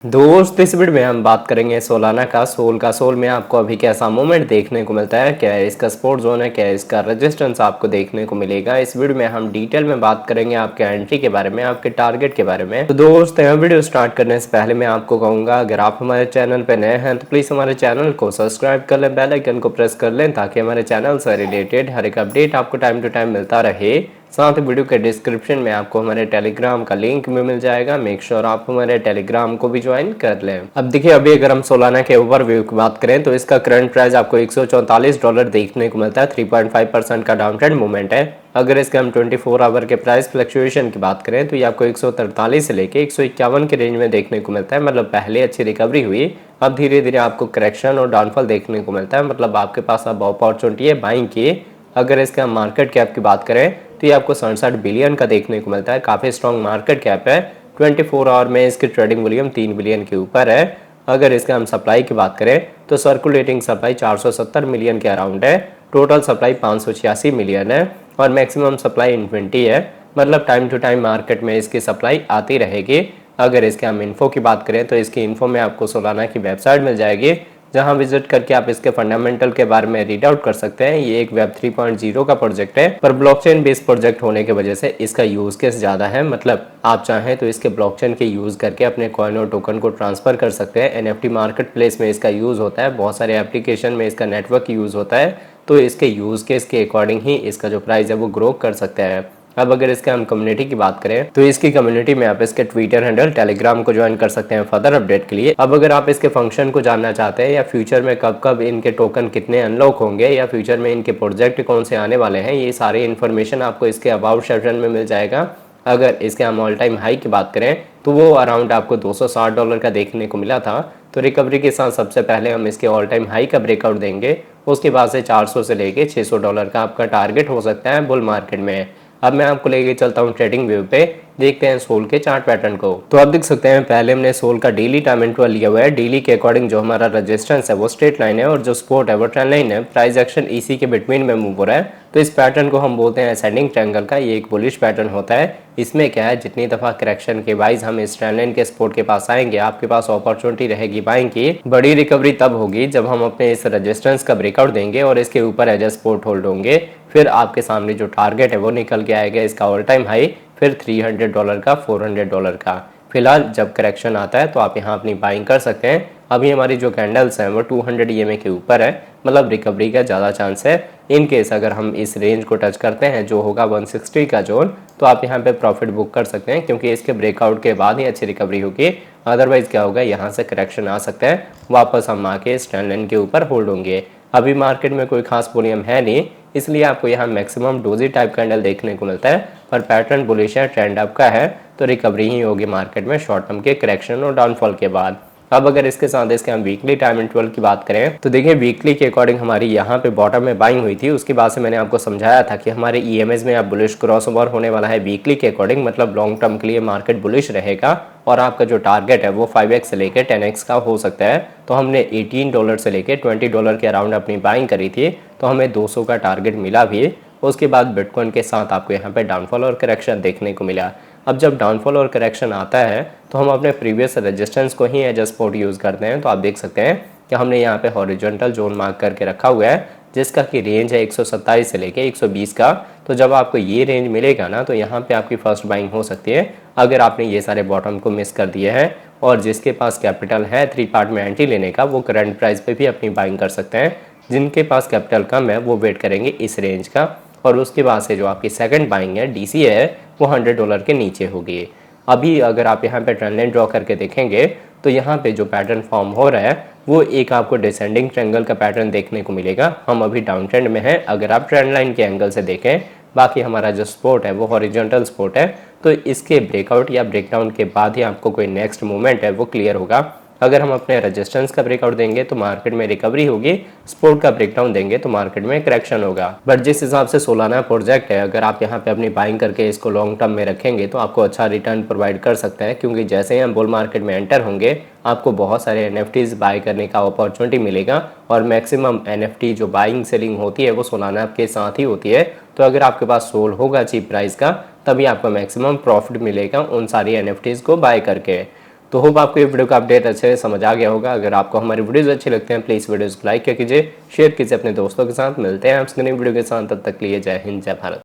दोस्त इस वीडियो में हम बात करेंगे सोलाना का सोल में आपको अभी कैसा मूवमेंट देखने को मिलता है, क्या है इसका सपोर्ट जोन है, क्या है इसका रेजिस्टेंस आपको देखने को मिलेगा। इस वीडियो में हम डिटेल में बात करेंगे आपके एंट्री के बारे में, आपके टारगेट के बारे में। तो दोस्त वीडियो स्टार्ट करने से पहले मैं आपको कहूंगा, अगर आप हमारे चैनल पर नए हैं तो प्लीज हमारे चैनल को सब्सक्राइब कर लें, बेल आइकन को प्रेस कर लें ताकि हमारे चैनल से रिलेटेड हर एक अपडेट आपको टाइम टू टाइम मिलता रहे। साथ ही वीडियो के डिस्क्रिप्शन में आपको हमारे टेलीग्राम का लिंक भी मिल जाएगा। मेक श्योर आप हमारे टेलीग्राम को भी ज्वाइन कर लें। अब देखिए, अभी अगर हम सोलाना के ओवरव्यू की बात करें तो इसका करंट प्राइस आपको $144 देखने को मिलता है। 3.5% का डाउन ट्रेंड मूवमेंट है। अगर इसके हम 24 आवर के प्राइस फ्लक्चुएशन की बात करें तो ये आपको 143 से लेके 151 के रेंज में देखने को मिलता है। मतलब पहले अच्छी रिकवरी हुई, अब धीरे धीरे आपको करेक्शन और डाउनफॉल देखने को मिलता है। मतलब आपके पास अब अपॉर्चुनिटी है बाइंग की। अगर इसके हम मार्केट कैप की बात करें तो ये आपको 67 बिलियन का देखने को मिलता है। काफ़ी स्ट्रॉन्ग मार्केट कैप है। 24 आवर में इसकी ट्रेडिंग वॉल्यूम 3 बिलियन के ऊपर है। अगर इसका हम सप्लाई की बात करें तो सर्कुलेटिंग सप्लाई 470 मिलियन के अराउंड है। टोटल सप्लाई 586 मिलियन है और मैक्सिमम सप्लाई इन्वेंट्री है। मतलब टाइम टू टाइम मार्केट में इसकी सप्लाई आती रहेगी। अगर इसके हम इन्फो की बात करें तो इसकी इन्फो में आपको सोलाना की वेबसाइट मिल जाएगी, जहां विजिट करके आप इसके फंडामेंटल के बारे में रीड आउट कर सकते हैं। ये एक वेब 3.0 का प्रोजेक्ट है, पर ब्लॉकचेन बेस्ड प्रोजेक्ट होने की वजह से इसका यूज केस ज्यादा है। मतलब आप चाहें तो इसके ब्लॉकचेन के यूज करके अपने कॉइन और टोकन को ट्रांसफर कर सकते हैं। एनएफटी मार्केट प्लेस में इसका यूज होता है, बहुत सारे एप्लीकेशन में इसका नेटवर्क यूज होता है। तो इसके यूज केस के अकॉर्डिंग ही इसका जो प्राइस है वो ग्रो कर सकता है। अब अगर इसके हम कम्युनिटी की बात करें तो इसकी कम्युनिटी में आप इसके ट्विटर हैंडल, टेलीग्राम को ज्वाइन कर सकते हैं फर्दर अपडेट के लिए। अब अगर आप इसके फंक्शन को जानना चाहते हैं या फ्यूचर में कब कब इनके टोकन कितने अनलॉक होंगे या फ्यूचर में इनके प्रोजेक्ट कौन से आने वाले हैं, ये सारी इन्फॉर्मेशन आपको इसके अबाउट सेक्शन में मिल जाएगा। अगर इसके हम ऑल टाइम हाई की बात करें तो वो अराउंड आपको $260 का देखने को मिला था। तो रिकवरी के साथ सबसे पहले हम इसके ऑल टाइम हाई का ब्रेकआउट देंगे, उसके बाद से 400 से लेके $600 का आपका टारगेट हो सकता है बुल मार्केट में। अब मैं आपको लेके चलता हूँ ट्रेडिंग व्यू पे, देखते हैं सोल के चार्ट पैटर्न को। तो आप देख सकते हैं पहले हमने सोल का डेली टाइम इंटरवल लिया हुआ है। डेली के अकॉर्डिंग जो हमारा रेजिस्टेंस है वो स्ट्रेट लाइन है और जो सपोर्ट है वो ट्रेंड लाइन है। प्राइस एक्शन इसी के बिटवीन में मूव हो रहा है। तो इस पैटर्न को हम बोलते हैं असेंडिंग ट्रायंगल का। ये एक बुलिश पैटर्न होता है। इसमें क्या है, जितनी दफा करेक्शन के वाइज हम इस ट्रेंड लाइन के सपोर्ट के पास आएंगे, आपके पास अपॉर्चुनिटी रहेगी बाइंग की। बड़ी रिकवरी तब होगी जब हम अपने इस रेजिस्टेंस का ब्रेकआउट देंगे और इसके ऊपर एज सपोर्ट होल्ड होंगे। फिर आपके सामने जो टारगेट है वो निकल के आएगा इसका ऑल टाइम हाई, फिर $300 का, $400 का। फिलहाल जब करेक्शन आता है तो आप यहाँ अपनी बाइंग कर सकते हैं। अभी हमारी जो कैंडल्स हैं वो 200 EMA के ऊपर है, मतलब रिकवरी का ज़्यादा चांस है। इन केस अगर हम इस रेंज को टच करते हैं जो होगा 160 का जोन, तो आप यहाँ पे प्रॉफिट बुक कर सकते हैं, क्योंकि इसके ब्रेकआउट के बाद ही अच्छी रिकवरी होगी। अदरवाइज क्या होगा, यहाँ से करेक्शन आ सकता है, वापस हम आके इस ट्रेंड लाइन के ऊपर होल्ड होंगे। अभी मार्केट में कोई खास वॉल्यूम है नहीं, इसलिए आपको यहाँ मैक्सिमम डोजी टाइप कैंडल देखने को मिलता है। पर पैटर्न बुलिश है, ट्रेंड अप का है, तो रिकवरी ही होगी मार्केट में शॉर्ट टर्म के करेक्शन और डाउनफॉल के बाद। अब अगर इसके साथ इसके हम वीकली टाइम इंटरवल की बात करें तो देखिए, वीकली के अकॉर्डिंग हमारी यहाँ पे बॉटम में बाइंग हुई थी। उसके बाद से मैंने आपको समझाया था कि हमारे ईएमएस में अब बुलिश क्रॉस ओवर होने वाला है वीकली के अकॉर्डिंग। मतलब लॉन्ग टर्म के लिए मार्केट बुलिश रहेगा और आपका जो टारगेट है वो 5x से लेकर 10x का हो सकता है। तो हमने $18 से लेकर $20 के अराउंड अपनी बाइंग करी थी, तो हमें 200 का टारगेट मिला भी। उसके बाद बिटकॉइन के साथ आपको यहाँ पे डाउनफॉल और करेक्शन देखने को मिला। अब जब डाउनफॉल और करेक्शन आता है तो हम अपने प्रीवियस रेजिस्टेंस को ही एज सपोर्ट यूज़ करते हैं। तो आप देख सकते हैं कि हमने यहाँ पे हॉरिजॉन्टल जोन मार्क करके रखा हुआ है, जिसका कि रेंज है 127 से लेके 120 का। तो जब आपको ये रेंज मिलेगा ना, तो यहाँ पे आपकी फर्स्ट बाइंग हो सकती है। अगर आपने ये सारे बॉटम को मिस कर दिए हैं और जिसके पास कैपिटल है 3 पार्ट में एंट्री लेने का, वो करंट प्राइस पे भी अपनी बाइंग कर सकते हैं। जिनके पास कैपिटल कम है वो वेट करेंगे इस रेंज का, और उसके बाद से जो आपकी सेकंड बाइंग है डीसी है वो $100 के नीचे होगी। अभी अगर आप यहाँ पे ट्रेंड लाइन ड्रॉ करके देखेंगे तो यहाँ पे जो पैटर्न फॉर्म हो रहा है वो एक आपको डिसेंडिंग ट्रायंगल का पैटर्न देखने को मिलेगा। हम अभी डाउन ट्रेंड में हैं अगर आप ट्रेंड लाइन के एंगल से देखें। बाकी हमारा जो सपोर्ट है वो हॉरिजॉन्टल सपोर्ट है, तो इसके ब्रेकआउट या ब्रेकडाउन के बाद ही आपको कोई नेक्स्ट मूवमेंट है वो क्लियर होगा। अगर हम अपने रेजिस्टेंस का ब्रेकआउट देंगे तो मार्केट में रिकवरी होगी, सपोर्ट का ब्रेकडाउन देंगे तो मार्केट में करेक्शन होगा। बट जिस हिसाब से सोलाना प्रोजेक्ट है, अगर आप यहाँ पे अपनी बाइंग करके इसको लॉन्ग टर्म में रखेंगे तो आपको अच्छा रिटर्न प्रोवाइड कर सकता है, क्योंकि जैसे ही हम बुल मार्केट में एंटर होंगे आपको बहुत सारे एनएफटीज बाय करने का अपॉर्चुनिटी मिलेगा। और मैक्सिमम एनएफटी जो बाइंग सेलिंग होती है वो सोलाना के साथ ही होती है। तो अगर आपके पास सोल होगा चीप प्राइस का, तभी आपको मैक्सिमम प्रॉफिट मिलेगा उन सारी एनएफटीज को बाय करके। तो होप आपको ये वीडियो का अपडेट अच्छे से समझ आ गया होगा। अगर आपको हमारी वीडियोस अच्छे लगते हैं प्लीज़ वीडियोस को लाइक कीजिए, शेयर कीजिए अपने दोस्तों के साथ। मिलते हैं आपसे नई वीडियो के साथ, तब तक के लिए जय हिंद जय भारत।